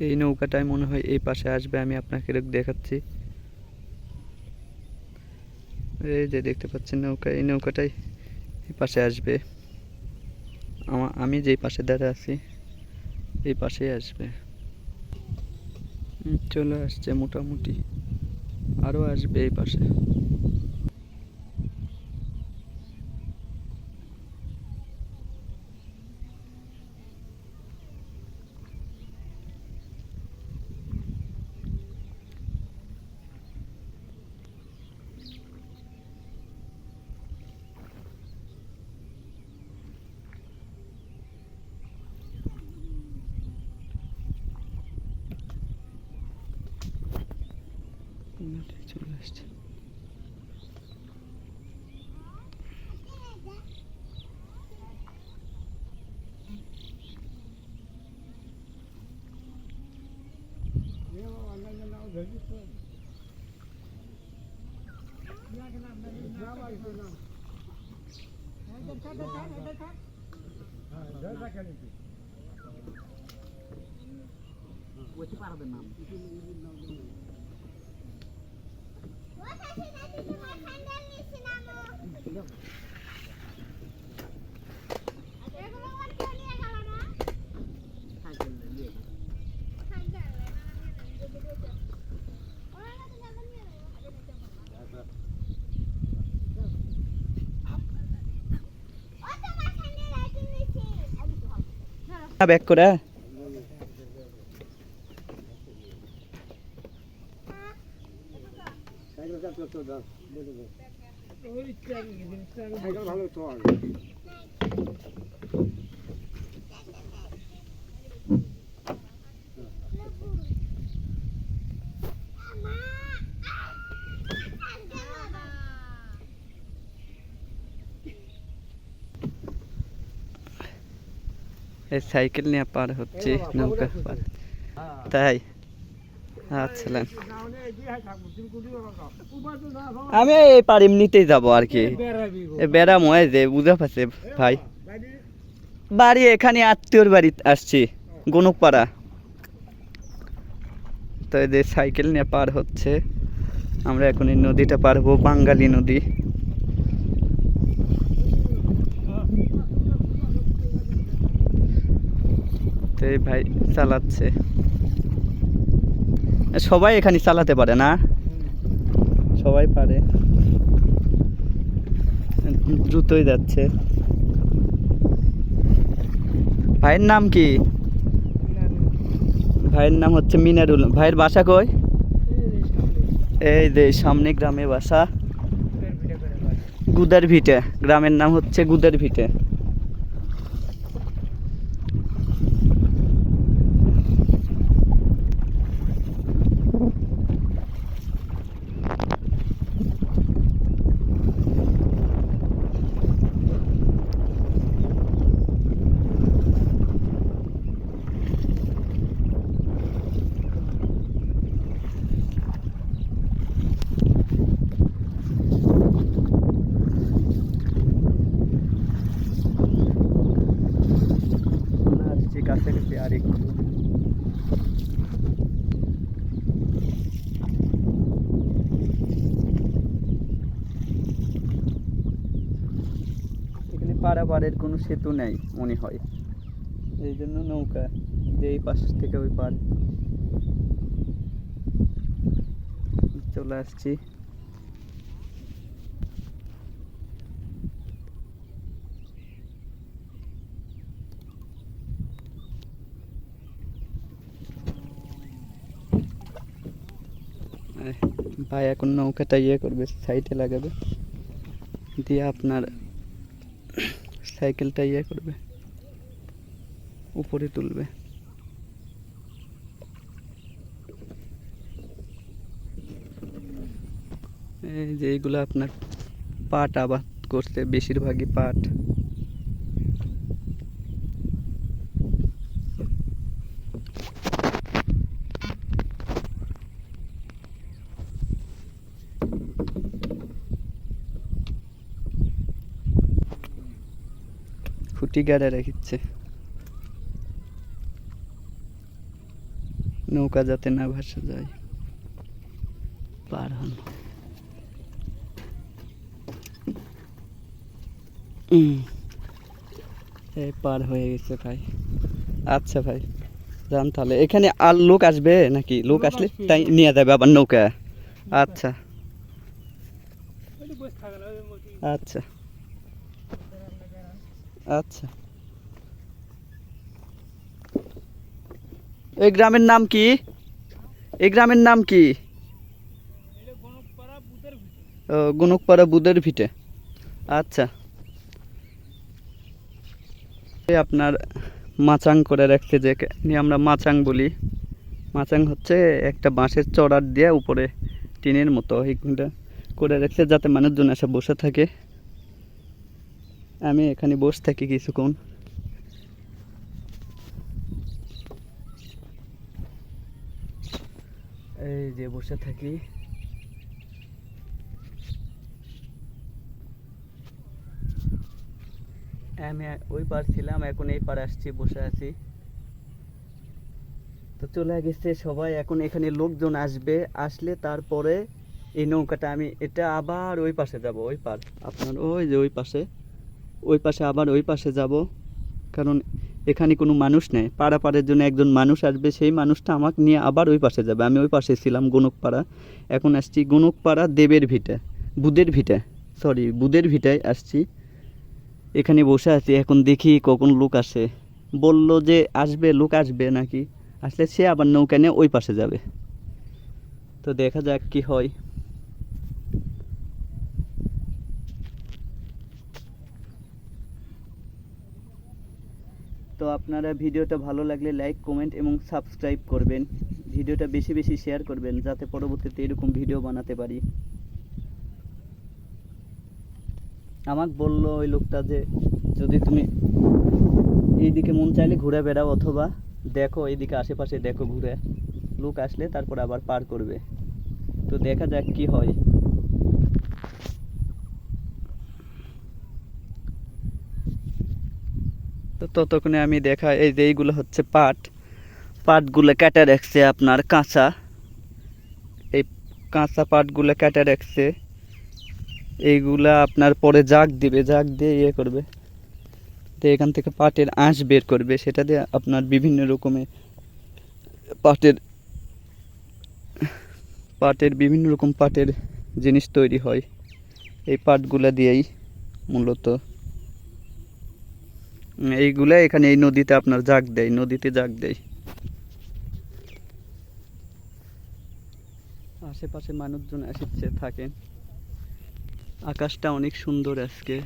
এই নৌকাটায় মনে হয় এই পাশে আসবে, আমি আপনাকে দেখাচ্ছি। এই যে দেখতে পাচ্ছেন নৌকা, এই নৌকাটাই এই পাশে আসবে। আমি যেই পাশে দাঁড়িয়ে আছি এই পাশেই আসবে। চলে আসছে মোটামুটি, আরও আসবে এই পাশে। চলে আসছে। ব্যাক করে ভালো তো সাইকেল নিয়ে পার হচ্ছে নৌকা পার, তাই আচ্ছা আমি এই পার এমনিতেই যাবো আর কি, বেড়াম হয় যে বুঝা পাচ্ছে ভাই। বাড়ি এখানে আত্মীয়র বাড়ি আসছি, গনুকপাড়া। তো এদের সাইকেল নিয়ে পার হচ্ছে, আমরা এখন এই নদীটা পার হবো, বাঙ্গালী নদী। তো এই ভাই চালাচ্ছে, সবাই এখানে চালাতে পারে না, সবাই পারে, দ্রুতই যাচ্ছে। ভাইয়ের নাম কি? ভাইয়ের নাম হচ্ছে মিনারুল। ভাইয়ের বাসা কই? এই যে সামনে গ্রামে বাসা, গুদার ভিটে, গ্রামের নাম হচ্ছে গুদার ভিটে। কাছাকাছি আর একটু, এখানে পারাপারের কোনো সেতু নেই মনে হয়, এই জন্য নৌকা যে এই পাশ থেকে ওই পার চলে আসছি। ভাই এখন নৌকাটা ইয়ে করবে, সাইডে লাগাবে, দিয়ে আপনার সাইকেলটা ইয়ে করবে, উপরে তুলবে। এই যে এইগুলো আপনার পাট আবাদ করছে, বেশিরভাগই পাট। খুঁটি গাড়া রেখেছে। নৌকা যাতে না ভাসে যায়। পার হন। এই পার হয়ে গেছে ভাই। আচ্ছা ভাই, যান তাহলে। এখানে আর লোক আসবে নাকি? লোক আসলে তাই নিয়ে যাবে আবার নৌকা। আচ্ছা আচ্ছা আচ্ছা। এই গ্রামের নাম কি? এই গ্রামের নাম কি? ও, গনুকপাড়া বুদের ভিটে। আচ্ছা। এই আপনার মাচাং করে রাখছে, যে আমরা মাচাং বলি। মাচাং হচ্ছে একটা বাঁশের চড়ার দিয়ে উপরে টিনের মতো এইখানটা করে রাখছে, যাতে মানুষজন এসে বসে থাকে। আমি এখানে বসে থাকি কিছুক্ষণ। এই যে বসে থাকি। আমি ওই পার ছিলাম, এখন এই পার আসছি, বসে আছি। তো চলে গেছে সবাই, এখন এখানে লোকজন আসবে, আসলে তারপরে এই নৌকাটা আমি এটা আবার ওই পাশে যাব। ওই পার আপনার ওই যে ওই পাশে, ওই পাশে আবার ওই পাশে যাব, কারণ এখানে কোনো মানুষ নেই। পারাপারের জন্য একজন মানুষ আসবে, সেই মানুষটা আমাকে নিয়ে আবার ওই পাশে যাবে। আমি ওই পাশে ছিলাম গনুকপাড়া, এখন আসছি গনুকপাড়া দেবের ভিটে, বুদের ভিটে, সরি বুদের ভিটায় আসছি। এখানে বসে আছি, এখন দেখি কখন লোক আসে। বললো যে আসবে, লোক আসবে নাকি, আসলে সে আবার নৌকা নিয়ে ওই পাশে যাবে। তো দেখা যাক কি হয়। তো আপনারা ভিডিওটা ভালো লাগলে লাইক, কমেন্ট এবং সাবস্ক্রাইব করবেন। ভিডিওটা বেশি বেশি শেয়ার করবেন, যাতে পরবর্তীতে এরকম ভিডিও বানাতে পারি। আমাকে বললো ওই লোকটা যে যদি তুমি এইদিকে মন চাইলে ঘুরে বেড়াও, অথবা দেখো এইদিকে আশেপাশে দেখো ঘুরে, লোক আসলে তারপর আবার পার করবে। তো দেখা যাক কি হয়। তো ততক্ষণে আমি দেখা, এই যে এইগুলো হচ্ছে পাট, পাটগুলো কেটে রাখছে আপনার কাঁচা, এই কাঁচা পাটগুলো কেটে রাখছে। এইগুলা আপনার পরে জাগ দিবে, জাগ দিয়ে ইয়ে করবে, তো এখান থেকে পাটের আঁশ বের করবে, সেটা দিয়ে আপনার বিভিন্ন রকমের পাটের পাটের বিভিন্ন রকম পাটের জিনিস তৈরি হয় এই পাটগুলা দিয়েই মূলত। এইগুলা এখানে এই নদীতে আপনার জাগ দেয়, নদীতে জাগ দেয়। আশেপাশে মানুষজন আসছে থাকেন। আকাশটা অনেক সুন্দর আজকে।